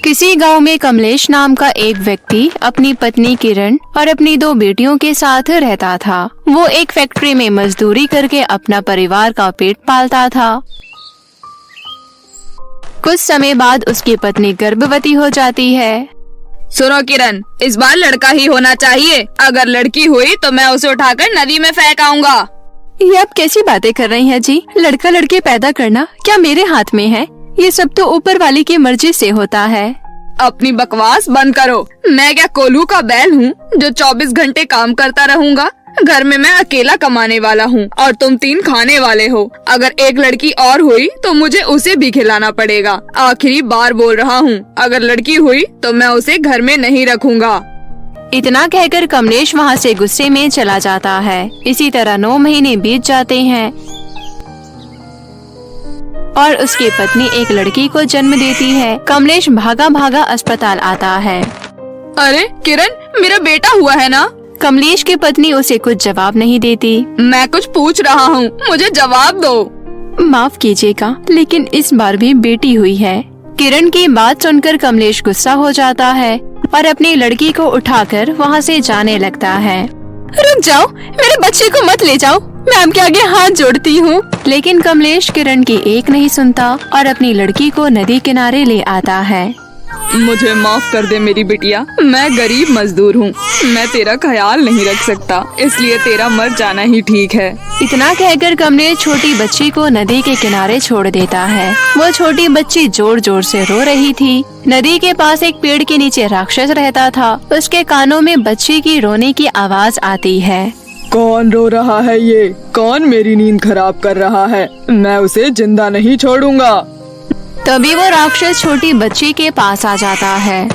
किसी गांव में कमलेश नाम का एक व्यक्ति अपनी पत्नी किरण और अपनी 2 बेटियों के साथ रहता था। वो एक फैक्ट्री में मजदूरी करके अपना परिवार का पेट पालता था। कुछ समय बाद उसकी पत्नी गर्भवती हो जाती है। सुनो किरण, इस बार लड़का ही होना चाहिए। अगर लड़की हुई तो मैं उसे उठाकर नदी में फेंक आऊंगा। ये आप कैसी बातें कर रही हैं जी? लड़का लड़के पैदा करना क्या मेरे हाथ में है? ये सब तो ऊपर वाले की मर्जी से होता है। अपनी बकवास बंद करो। मैं क्या कोल्हू का बैल हूँ जो 24 घंटे काम करता रहूंगा? घर में मैं अकेला कमाने वाला हूँ और तुम 3 खाने वाले हो। अगर एक लड़की और हुई तो मुझे उसे भी खिलाना पड़ेगा। आखिरी बार बोल रहा हूँ, अगर लड़की हुई तो मैं उसे घर में नहीं रखूंगा। इतना कहकर कमलेश वहाँ से गुस्से में चला जाता है। इसी तरह 9 महीने बीत जाते हैं और उसकी पत्नी एक लड़की को जन्म देती है। कमलेश भागा भागा अस्पताल आता है। अरे किरण, मेरा बेटा हुआ है ना? कमलेश की पत्नी उसे कुछ जवाब नहीं देती। मैं कुछ पूछ रहा हूँ, मुझे जवाब दो। माफ कीजिएगा, लेकिन इस बार भी बेटी हुई है। किरण की बात सुनकर कमलेश गुस्सा हो जाता है और अपनी लड़की को उठाकर वहाँ से जाने लगता है। रुक जाओ, मेरे बच्चे को मत ले जाओ, मैं आपके आगे हाथ जोड़ती हूँ। लेकिन कमलेश किरण की एक नहीं सुनता और अपनी लड़की को नदी किनारे ले आता है। मुझे माफ कर दे मेरी बिटिया, मैं गरीब मजदूर हूँ। मैं तेरा ख्याल नहीं रख सकता, इसलिए तेरा मर जाना ही ठीक है। इतना कहकर कमलेश छोटी बच्ची को नदी के किनारे छोड़ देता है। वो छोटी बच्ची जोर जोर से रो रही थी। नदी के पास एक पेड़ के नीचे राक्षस रहता था। उसके कानों में बच्ची की रोने की आवाज आती है। कौन रो रहा है ये? कौन मेरी नींद खराब कर रहा है? मैं उसे जिंदा नहीं छोड़ूंगा। तभी वो राक्षस छोटी बच्ची के पास आ जाता है।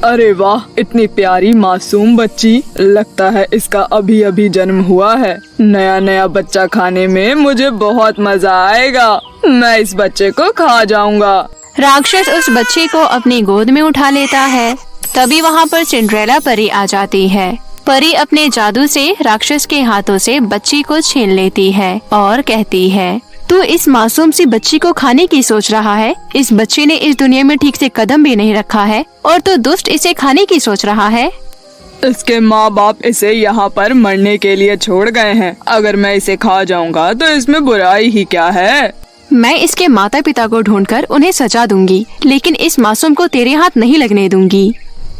अरे वाह, इतनी प्यारी मासूम बच्ची। लगता है इसका अभी अभी जन्म हुआ है। नया नया बच्चा खाने में मुझे बहुत मजा आएगा। मैं इस बच्चे को खा जाऊंगा। राक्षस उस बच्ची को अपनी गोद में उठा लेता है। तभी वहाँ पर सिंड्रेला परी आ जाती है। परी अपने जादू से राक्षस के हाथों से बच्ची को छीन लेती है और कहती है, तू इस मासूम सी बच्ची को खाने की सोच रहा है? इस बच्ची ने इस दुनिया में ठीक से कदम भी नहीं रखा है और तू दुष्ट इसे खाने की सोच रहा है। इसके माँ बाप इसे यहाँ पर मरने के लिए छोड़ गए हैं। अगर मैं इसे खा जाऊंगा तो इसमें बुराई ही क्या है? मैं इसके माता पिता को ढूंढकर उन्हें सजा दूंगी, लेकिन इस मासूम को तेरे हाथ नहीं लगने दूंगी।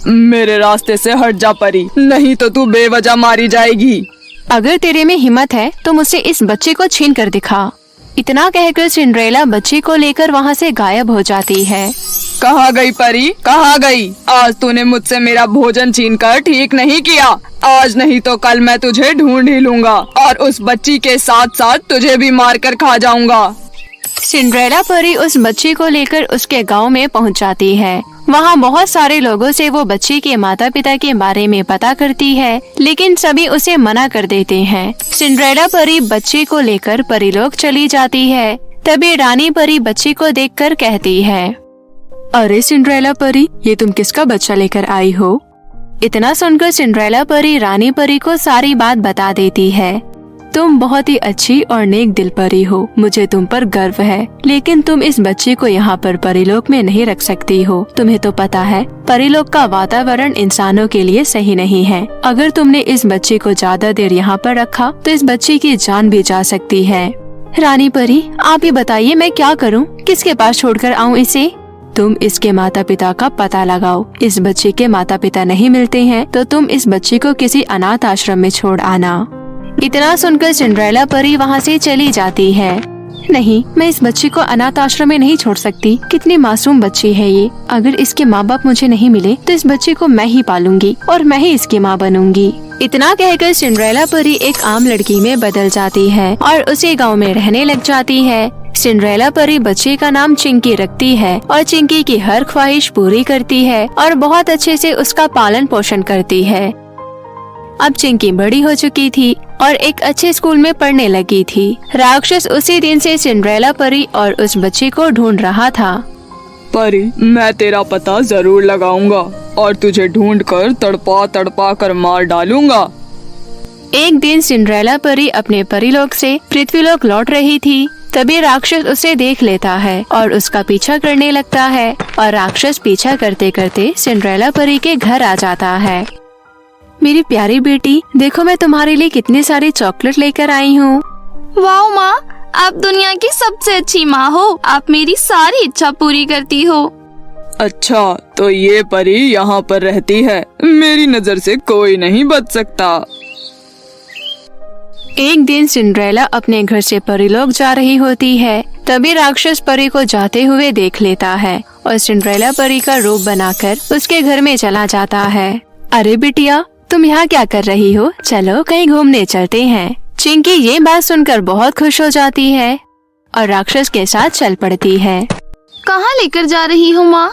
मेरे रास्ते से हट जा परी, नहीं तो तू बेवजह मारी जाएगी। अगर तेरे में हिम्मत है तो मुझसे इस बच्चे को छीन कर दिखा। इतना कहकर सिंड्रेला बच्ची को लेकर वहाँ से गायब हो जाती है। कहाँ गई परी, कहाँ गई? आज तूने मुझसे मेरा भोजन छीनकर ठीक नहीं किया। आज नहीं तो कल मैं तुझे ढूंढ ही लूंगा और उस बच्ची के साथ साथ तुझे भी मारकर खा जाऊंगा। सिंड्रेला परी उस बच्ची को लेकर उसके गांव में पहुंच जाती है। वहाँ बहुत सारे लोगों से वो बच्ची के माता पिता के बारे में पता करती है, लेकिन सभी उसे मना कर देते हैं। सिंड्रेला परी बच्ची को लेकर परीलोक चली जाती है। तभी रानी परी बच्ची को देखकर कहती है, अरे सिंड्रेला परी, ये तुम किसका बच्चा लेकर आई हो? इतना सुनकर सिंड्रेला परी रानी परी को सारी बात बता देती है। तुम बहुत ही अच्छी और नेक दिल परी हो, मुझे तुम पर गर्व है, लेकिन तुम इस बच्चे को यहाँ पर परीलोक में नहीं रख सकती हो। तुम्हें तो पता है परीलोक का वातावरण इंसानों के लिए सही नहीं है। अगर तुमने इस बच्चे को ज्यादा देर यहाँ पर रखा तो इस बच्चे की जान भी जा सकती है। रानी परी, आप ही बताइए मैं क्या करूँ? किसके पास छोड़कर आऊँ इसे? तुम इसके माता पिता का पता लगाओ। इस बच्चे के माता पिता नहीं मिलते हैं तो तुम इस बच्चे को किसी अनाथ आश्रम में छोड़ आना। इतना सुनकर सिंड्रेला परी वहाँ से चली जाती है। नहीं, मैं इस बच्ची को अनाथ आश्रम में नहीं छोड़ सकती। कितनी मासूम बच्ची है ये। अगर इसके माँ बाप मुझे नहीं मिले तो इस बच्चे को मैं ही पालूंगी और मैं ही इसकी माँ बनूंगी। इतना कहकर सिंड्रेला परी एक आम लड़की में बदल जाती है और उसी गांव में रहने लग जाती है। सिंड्रेला परी बच्चे का नाम चिंकी रखती है और चिंकी की हर ख्वाहिश पूरी करती है और बहुत अच्छे से उसका पालन पोषण करती है। अब चिंकी बड़ी हो चुकी थी और एक अच्छे स्कूल में पढ़ने लगी थी। राक्षस उसी दिन से सिंड्रेला परी और उस बच्ची को ढूंढ रहा था। परी, मैं तेरा पता जरूर लगाऊंगा और तुझे ढूंढकर तड़पा तड़पा कर मार डालूंगा। एक दिन सिंड्रेला परी अपने परीलोक से पृथ्वीलोक लौट रही थी। तभी राक्षस उसे देख लेता है और उसका पीछा करने लगता है और राक्षस पीछा करते करते सिंड्रेला परी के घर आ जाता है। मेरी प्यारी बेटी, देखो मैं तुम्हारे लिए कितने सारे चॉकलेट लेकर आई हूँ। वाह माँ, आप दुनिया की सबसे अच्छी माँ हो। आप मेरी सारी इच्छा पूरी करती हो। अच्छा, तो ये परी यहाँ पर रहती है, मेरी नजर से कोई नहीं बच सकता। एक दिन सिंड्रेला अपने घर से परीलोक जा रही होती है। तभी राक्षस परी को जाते हुए देख लेता है और सिंड्रेला परी का रूप बनाकर उसके घर में चला जाता है। अरे बिटिया, तुम यहाँ क्या कर रही हो? चलो कहीं घूमने चलते हैं। चिंकी ये बात सुनकर बहुत खुश हो जाती है और राक्षस के साथ चल पड़ती है। कहाँ लेकर जा रही हो माँ?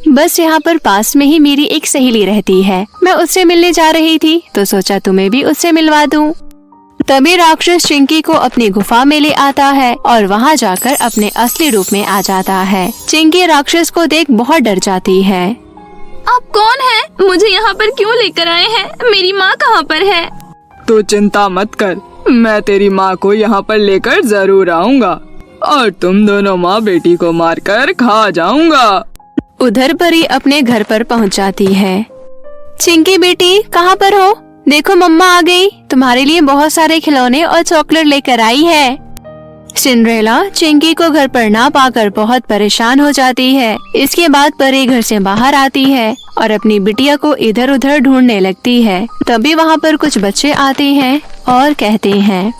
बस यहाँ पर पास में ही मेरी एक सहेली रहती है, मैं उससे मिलने जा रही थी तो सोचा तुम्हें भी उससे मिलवा दूँ। तभी राक्षस चिंकी को अपनी गुफा में ले आता है और वहाँ जाकर अपने असली रूप में आ जाता है। चिंकी राक्षस को देख बहुत डर जाती है। आप कौन हैं? मुझे यहाँ पर क्यों लेकर आए हैं? मेरी माँ कहाँ पर है? तो चिंता मत कर, मैं तेरी माँ को यहाँ पर लेकर जरूर आऊँगा और तुम दोनों माँ बेटी को मारकर खा जाऊँगा। उधर परी अपने घर पर पहुँच जाती है। चिंकी बेटी, कहाँ पर हो? देखो मम्मा आ गई, तुम्हारे लिए बहुत सारे खिलौने और चॉकलेट लेकर आई है। सिंड्रेला चिंकी को घर पर ना पाकर बहुत परेशान हो जाती है। इसके बाद परी घर से बाहर आती है और अपनी बिटिया को इधर उधर ढूंढने लगती है। तभी वहाँ पर कुछ बच्चे आते हैं और कहते हैं,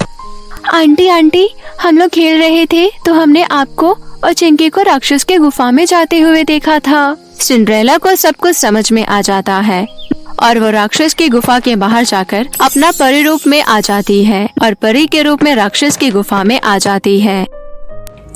आंटी आंटी, हम लोग खेल रहे थे तो हमने आपको और चिंकी को राक्षस के गुफा में जाते हुए देखा था। सिंड्रेला को सब कुछ समझ में आ जाता है और वो राक्षस की गुफा के बाहर जाकर अपना परी रूप में आ जाती है और परी के रूप में राक्षस की गुफा में आ जाती है।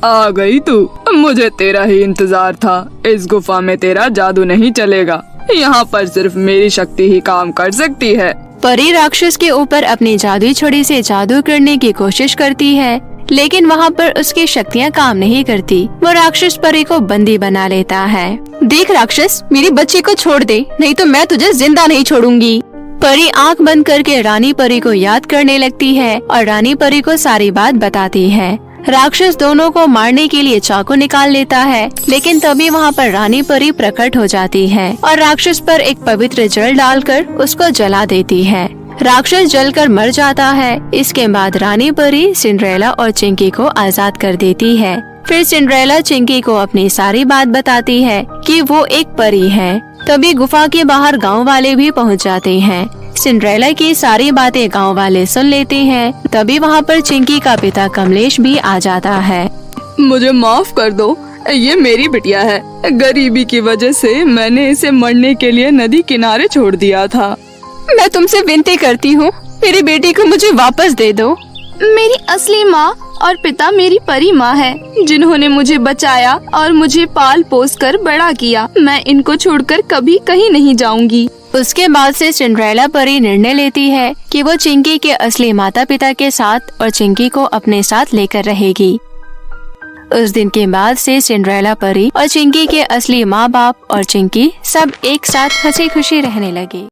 आ गई तू, मुझे तेरा ही इंतजार था। इस गुफा में तेरा जादू नहीं चलेगा, यहाँ पर सिर्फ मेरी शक्ति ही काम कर सकती है। परी राक्षस के ऊपर अपनी जादुई छड़ी से जादू करने की कोशिश करती है, लेकिन वहाँ पर उसकी शक्तियाँ काम नहीं करती। वो राक्षस परी को बंदी बना लेता है। देख राक्षस, मेरी बच्ची को छोड़ दे, नहीं तो मैं तुझे जिंदा नहीं छोड़ूंगी। परी आंख बंद करके रानी परी को याद करने लगती है और रानी परी को सारी बात बताती है। राक्षस दोनों को मारने के लिए चाकू निकाल लेता है, लेकिन तभी वहाँ पर रानी परी प्रकट हो जाती है और राक्षस पर एक पवित्र जल डालकर उसको जला देती है। राक्षस जलकर मर जाता है। इसके बाद रानी परी सिंड्रेला और चिंकी को आजाद कर देती है। फिर सिंड्रेला चिंकी को अपनी सारी बात बताती है कि वो एक परी है। तभी गुफा के बाहर गांव वाले भी पहुंच जाते हैं। सिंड्रेला की सारी बातें गांव वाले सुन लेते हैं। तभी वहां पर चिंकी का पिता कमलेश भी आ जाता है। मुझे माफ कर दो, ये मेरी बिटिया है। गरीबी की वजह से मैंने इसे मरने के लिए नदी किनारे छोड़ दिया था। मैं तुमसे विनती करती हूँ, मेरी बेटी को मुझे वापस दे दो। मेरी असली माँ और पिता मेरी परी माँ है, जिन्होंने मुझे बचाया और मुझे पाल पोस कर बड़ा किया। मैं इनको छोड़कर कभी कहीं नहीं जाऊंगी। उसके बाद से सिंड्रेला परी निर्णय लेती है कि वो चिंकी के असली माता पिता के साथ और चिंकी को अपने साथ लेकर रहेगी। उस दिन के बाद से सिंड्रेला परी और चिंकी के असली माँ बाप और चिंकी सब एक साथ हंसी खुशी रहने लगे।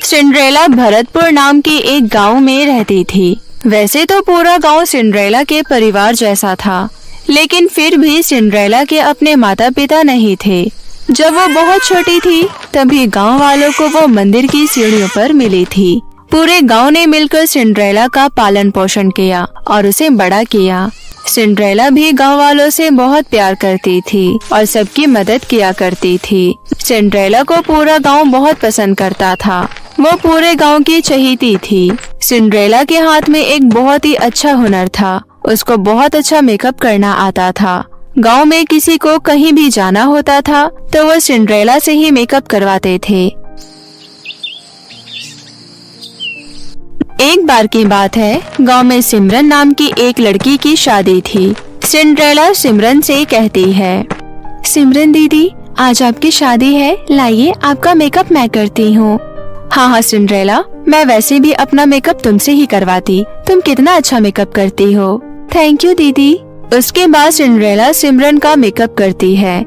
सिंड्रेला भरतपुर नाम के एक गांव में रहती थी। वैसे तो पूरा गांव सिंड्रेला के परिवार जैसा था, लेकिन फिर भी सिंड्रेला के अपने माता पिता नहीं थे। जब वो बहुत छोटी थी तभी गांव वालों को वो मंदिर की सीढ़ियों पर मिली थी। पूरे गांव ने मिलकर सिंड्रेला का पालन पोषण किया और उसे बड़ा किया। सिंड्रेला भी गांव वालों से बहुत प्यार करती थी और सबकी मदद किया करती थी। सिंड्रेला को पूरा गांव बहुत पसंद करता था। वो पूरे गांव की चहेती थी। सिंड्रेला के हाथ में एक बहुत ही अच्छा हुनर था। उसको बहुत अच्छा मेकअप करना आता था। गांव में किसी को कहीं भी जाना होता था तो वो सिंड्रेला से ही मेकअप करवाते थे। एक बार की बात है, गांव में सिमरन नाम की एक लड़की की शादी थी। सिंड्रेला सिमरन से कहती है, सिमरन दीदी, आज आपकी शादी है, लाइए आपका मेकअप मैं करती हूँ। हाँ सिंड्रेला, मैं वैसे भी अपना मेकअप तुमसे ही करवाती। तुम कितना अच्छा मेकअप करती हो। थैंक यू दीदी। उसके बाद सिंड्रेला सिमरन का मेकअप करती है।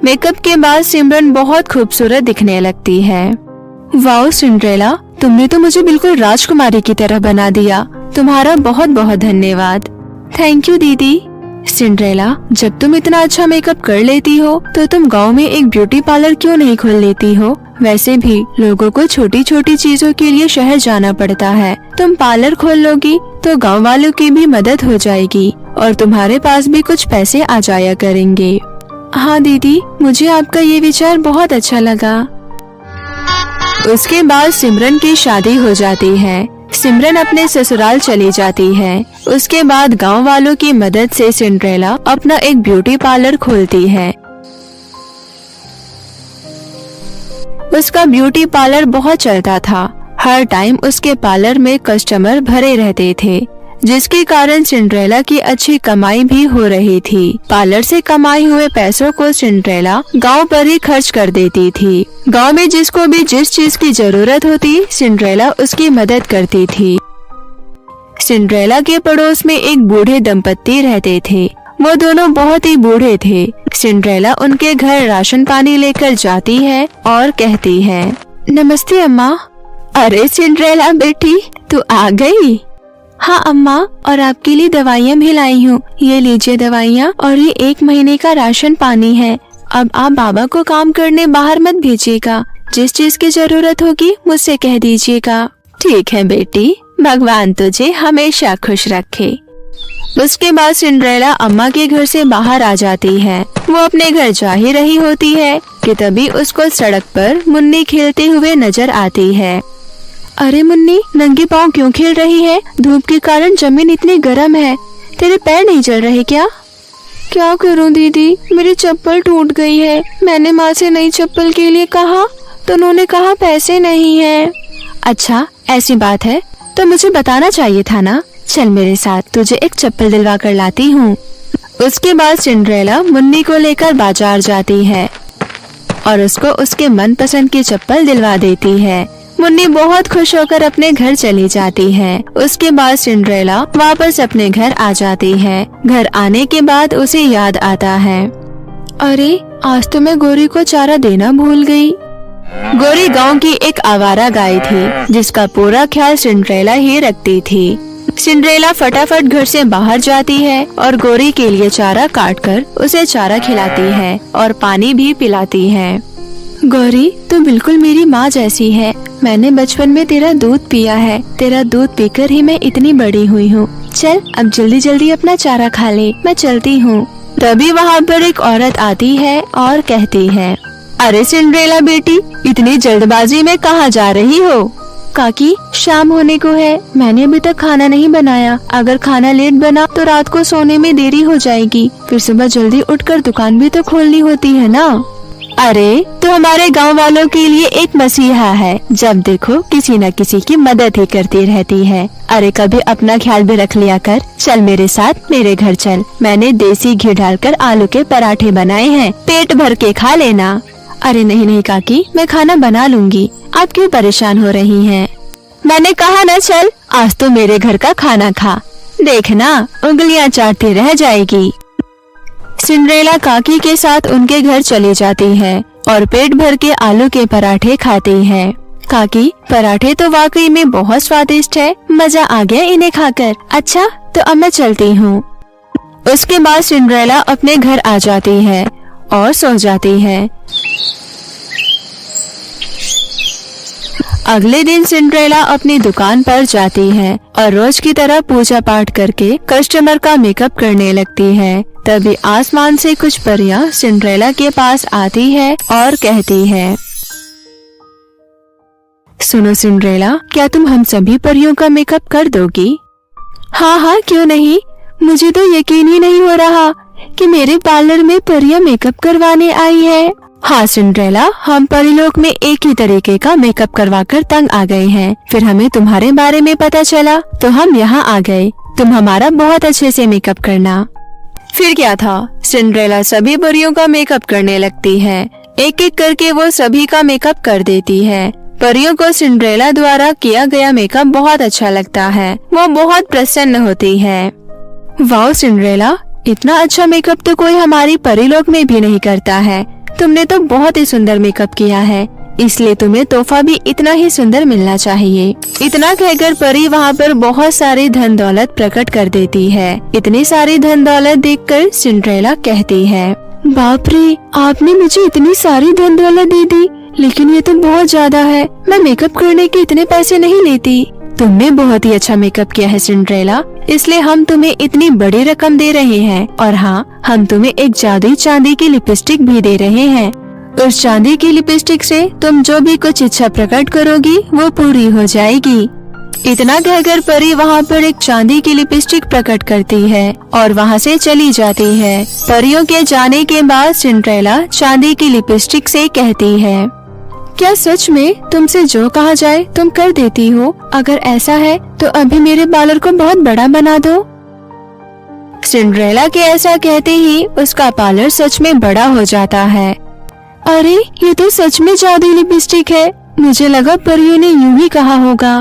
मेकअप के बाद सिमरन बहुत खूबसूरत दिखने लगती है। वाओ सिंड्रेला, तुमने तो मुझे बिल्कुल राजकुमारी की तरह बना दिया। तुम्हारा बहुत बहुत धन्यवाद। थैंक यू दीदी। सिंड्रेला, जब तुम इतना अच्छा मेकअप कर लेती हो तो तुम गांव में एक ब्यूटी पार्लर क्यों नहीं खोल लेती हो? वैसे भी लोगों को छोटी छोटी चीजों के लिए शहर जाना पड़ता है। तुम पार्लर खोल लोगी तो गांव वालों की भी मदद हो जाएगी और तुम्हारे पास भी कुछ पैसे आ जाया करेंगे। हाँ दीदी, मुझे आपका ये विचार बहुत अच्छा लगा। उसके बाद सिमरन की शादी हो जाती है। सिमरन अपने ससुराल चली जाती है। उसके बाद गांव वालों की मदद से सिंड्रेला अपना एक ब्यूटी पार्लर खोलती है। उसका ब्यूटी पार्लर बहुत चलता था। हर टाइम उसके पार्लर में कस्टमर भरे रहते थे, जिसके कारण सिंड्रेला की अच्छी कमाई भी हो रही थी। पार्लर से कमाए हुए पैसों को सिंड्रेला गांव पर ही खर्च कर देती थी। गांव में जिसको भी जिस चीज की जरूरत होती, सिंड्रेला उसकी मदद करती थी। सिंड्रेला के पड़ोस में एक बूढ़े दंपत्ति रहते थे। वो दोनों बहुत ही बूढ़े थे। सिंड्रेला उनके घर राशन पानी लेकर जाती है और कहती है, नमस्ते अम्मा। अरे सिंड्रेला बेटी, तू आ गई? हाँ अम्मा, और आपके लिए दवाइयाँ भी लाई हूँ। ये लीजिए दवाइयाँ और ये 1 महीने का राशन पानी है। अब आप बाबा को काम करने बाहर मत भेजिएगा। जिस चीज की जरूरत होगी मुझसे कह दीजिएगा। ठीक है बेटी, भगवान तुझे हमेशा खुश रखे। उसके बाद सिंड्रेला अम्मा के घर से बाहर आ जाती है। वो अपने घर जा ही रही होती है कि तभी उसको सड़क पर मुन्नी खेलते हुए नजर आती है। अरे मुन्नी, नंगे पाँव क्यों खेल रही है? धूप के कारण जमीन इतनी गर्म है। तेरे पैर नहीं जल रहे क्या? क्या करूं दीदी, मेरी चप्पल टूट गई है। मैंने माँ से नई चप्पल के लिए कहा तो उन्होंने कहा पैसे नहीं है। अच्छा ऐसी बात है तो मुझे बताना चाहिए था ना। चल मेरे साथ, तुझे एक चप्पल दिलवा कर लाती हूँ। उसके बाद सिंड्रेला मुन्नी को लेकर बाजार जाती है और उसको उसके मनपसंद की चप्पल दिलवा देती है। मुन्नी बहुत खुश होकर अपने घर चली जाती है। उसके बाद सिंड्रेला वापस अपने घर आ जाती है। घर आने के बाद उसे याद आता है, अरे आज तो मैं गोरी को चारा देना भूल गई। गोरी गांव की एक आवारा गाय थी, जिसका पूरा ख्याल सिंड्रेला ही रखती थी। सिंड्रेला फटाफट घर से बाहर जाती है और गोरी के लिए चारा काटकर उसे चारा खिलाती है और पानी भी पिलाती है। गौरी, तू बिल्कुल मेरी माँ जैसी है। मैंने बचपन में तेरा दूध पिया है। तेरा दूध पीकर ही मैं इतनी बड़ी हुई हूँ। चल अब जल्दी जल्दी अपना चारा खा ले, मैं चलती हूँ। तभी वहाँ पर एक औरत आती है और कहती है, अरे सिंड्रेला बेटी, इतनी जल्दबाजी में कहाँ जा रही हो? काकी, शाम होने को है, मैंने अभी तक खाना नहीं बनाया। अगर खाना लेट बना तो रात को सोने में देरी हो जाएगी। फिर सुबह जल्दी उठकर दुकान भी तो खोलनी होती है ना। अरे तो हमारे गांव वालों के लिए एक मसीहा है, जब देखो किसी न किसी की मदद ही करती रहती है। अरे कभी अपना ख्याल भी रख लिया कर। चल मेरे साथ मेरे घर चल, मैंने देसी घी डालकर आलू के पराठे बनाए हैं, पेट भर के खा लेना। अरे नहीं नहीं काकी, मैं खाना बना लूंगी, आप क्यों परेशान हो रही हैं? मैंने कहा ना चल, आज तो मेरे घर का खाना खा, देखना उंगलियां चाटती रह जाएगी। सिंड्रेला काकी के साथ उनके घर चली जाती है और पेट भर के आलू के पराठे खाती है। काकी, पराठे तो वाकई में बहुत स्वादिष्ट है, मजा आ गया इन्हें खाकर। अच्छा तो अब मैं चलती हूँ। उसके बाद सिंड्रेला अपने घर आ जाती है और सो जाती है। अगले दिन सिंड्रेला अपनी दुकान पर जाती है और रोज की तरह पूजा पाठ करके कस्टमर का मेकअप करने लगती है। तभी आसमान से कुछ परियां सिंड्रेला के पास आती है और कहती है, सुनो सिंड्रेला, क्या तुम हम सभी परियों का मेकअप कर दोगी? हाँ हाँ क्यों नहीं, मुझे तो यकीन ही नहीं हो रहा कि मेरे पार्लर में परियां मेकअप करवाने आई है। हाँ सिंड्रेला, हम परिलोक में एक ही तरीके का मेकअप करवाकर तंग आ गए हैं। फिर हमें तुम्हारे बारे में पता चला तो हम यहाँ आ गए। तुम हमारा बहुत अच्छे से मेकअप करना। फिर क्या था, सिंड्रेला सभी परियों का मेकअप करने लगती है। एक एक करके वो सभी का मेकअप कर देती है। परियों को सिंड्रेला द्वारा किया गया मेकअप बहुत अच्छा लगता है। वो बहुत प्रसन्न होती है। वाह सिंड्रेला, इतना अच्छा मेकअप तो कोई हमारी परिलोक में भी नहीं करता है। तुमने तो बहुत ही सुंदर मेकअप किया है। इसलिए तुम्हें तोहफा भी इतना ही सुंदर मिलना चाहिए। इतना कहकर परी वहाँ पर बहुत सारी धन दौलत प्रकट कर देती है। इतनी सारी धन दौलत देखकर सिंड्रेला कहती है, बाप रे, आपने मुझे इतनी सारी धन दौलत दे दी, लेकिन ये तो बहुत ज्यादा है। मैं मेकअप करने के इतने पैसे नहीं लेती। तुमने बहुत ही अच्छा मेकअप किया है सिंड्रेला, इसलिए हम तुम्हें इतनी बड़ी रकम दे रहे हैं। और हाँ, हम तुम्हें एक जादुई चांदी की लिपस्टिक भी दे रहे हैं। उस चांदी की लिपस्टिक से तुम जो भी कुछ इच्छा प्रकट करोगी वो पूरी हो जाएगी। इतना कहकर परी वहाँ पर एक चांदी की लिपस्टिक प्रकट करती है और वहाँ से चली जाती है। परियों के जाने के बाद सिंड्रेला चांदी की लिपस्टिक से कहती है, क्या सच में तुमसे जो कहा जाए तुम कर देती हो? अगर ऐसा है तो अभी मेरे पार्लर को बहुत बड़ा बना दो। सिंड्रेला के ऐसा कहते ही उसका पार्लर सच में बड़ा हो जाता है। अरे, ये तो सच में जादुई लिपस्टिक है। मुझे लगा परियों ने यूं ही कहा होगा।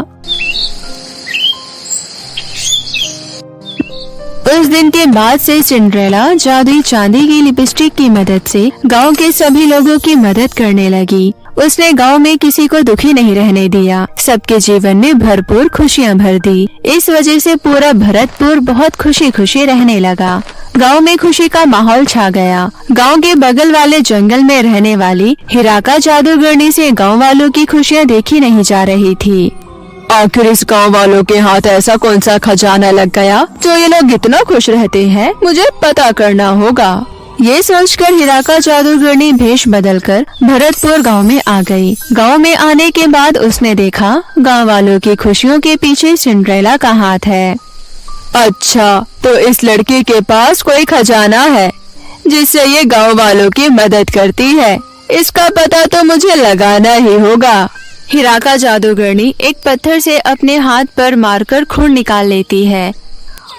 उस दिन के बाद से सिंड्रेला जादुई चांदी की लिपस्टिक की मदद से गांव के सभी लोगों की मदद करने लगी। उसने गांव में किसी को दुखी नहीं रहने दिया। सबके जीवन में भरपूर खुशियां भर दी। इस वजह से पूरा भरतपुर बहुत खुशी खुशी रहने लगा। गांव में खुशी का माहौल छा गया। गांव के बगल वाले जंगल में रहने वाली हिराका जादूगरनी से गांव वालों की खुशियां देखी नहीं जा रही थी। आखिर इस गाँव वालों के हाथ ऐसा कौन सा खजाना लग गया जो ये लोग इतना खुश रहते हैं? मुझे पता करना होगा। ये सोचकर हिराका जादूगरनी भेष बदलकर भरतपुर गांव में आ गई। गांव में आने के बाद उसने देखा गांव वालों की खुशियों के पीछे सिंड्रेला का हाथ है। अच्छा, तो इस लड़की के पास कोई खजाना है जिससे ये गांव वालों की मदद करती है। इसका पता तो मुझे लगाना ही होगा। हिराका जादूगरनी एक पत्थर से अपने हाथ पर मारकर खून निकाल लेती है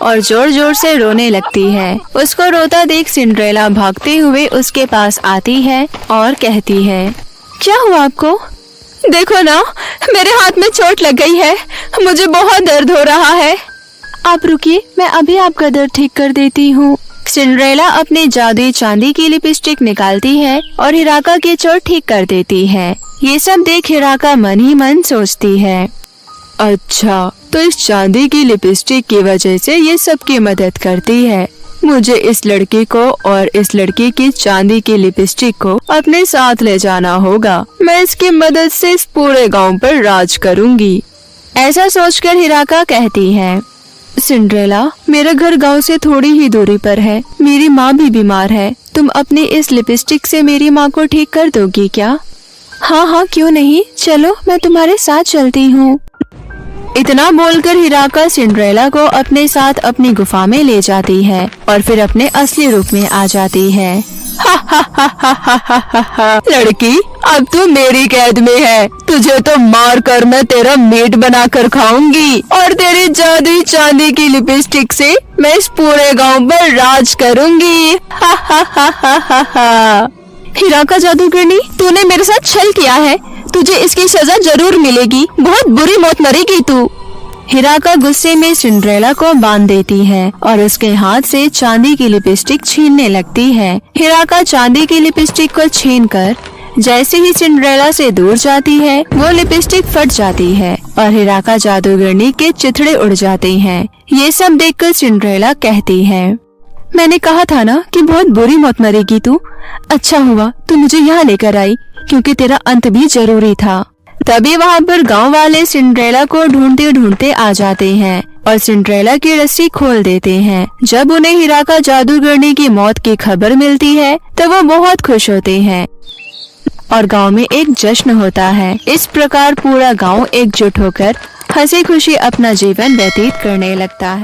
और जोर जोर से रोने लगती है। उसको रोता देख सिंड्रेला भागते हुए उसके पास आती है और कहती है, क्या हुआ आपको? देखो ना, मेरे हाथ में चोट लग गई है। मुझे बहुत दर्द हो रहा है। आप रुकिए, मैं अभी आपका दर्द ठीक कर देती हूँ। सिंड्रेला अपनी जादुई चांदी की लिपस्टिक निकालती है और हिराका की चोट ठीक कर देती है। ये सब देख हिराका मन ही मन सोचती है, अच्छा, तो इस चांदी की लिपस्टिक की वजह से ये सबकी मदद करती है। मुझे इस लड़की को और इस लड़की की चांदी की लिपस्टिक को अपने साथ ले जाना होगा। मैं इसकी मदद से इस पूरे गांव पर राज करूंगी। ऐसा सोचकर हिराका कहती है, सिंड्रेला, मेरा घर गांव से थोड़ी ही दूरी पर है। मेरी माँ भी बीमार है। तुम अपनी इस लिपस्टिक से मेरी माँ को ठीक कर दोगी क्या? हाँ हाँ, क्यों नहीं, चलो मैं तुम्हारे साथ चलती हूँ। इतना बोलकर हिराका सिंड्रेला को अपने साथ अपनी गुफा में ले जाती है और फिर अपने असली रूप में आ जाती है। लड़की, अब तू मेरी कैद में है। तुझे तो मार कर मैं तेरा मीट बना कर खाऊंगी और तेरी जादुई चांदी की लिपस्टिक से मैं इस पूरे गांव पर राज करूंगी। हिराका जादूगरनी, तूने मेरे साथ छल किया है। तुझे इसकी सजा जरूर मिलेगी। बहुत बुरी मौत मरेगी तू। हिराका गुस्से में सिंड्रेला को बांध देती है और उसके हाथ से चांदी की लिपस्टिक छीनने लगती है। हिराका चांदी की लिपस्टिक को छीनकर जैसे ही सिंड्रेला से दूर जाती है, वो लिपस्टिक फट जाती है और हिराका जादूगरनी के चिथड़े उड़ जाते हैं। ये सब देखकर सिंड्रेला कहती है, मैंने कहा था ना कि बहुत बुरी मौत मरेगी तू। अच्छा हुआ तू मुझे यहाँ लेकर आई, क्योंकि तेरा अंत भी जरूरी था। तभी वहाँ पर गांव वाले सिंड्रेला को ढूंढते ढूंढते आ जाते हैं और सिंड्रेला की रस्सी खोल देते हैं। जब उन्हें हिराका जादूगरनी की मौत की खबर मिलती है तो वो बहुत खुश होते हैं और गांव में एक जश्न होता है। इस प्रकार पूरा गांव एकजुट होकर हंसी खुशी अपना जीवन व्यतीत करने लगता है।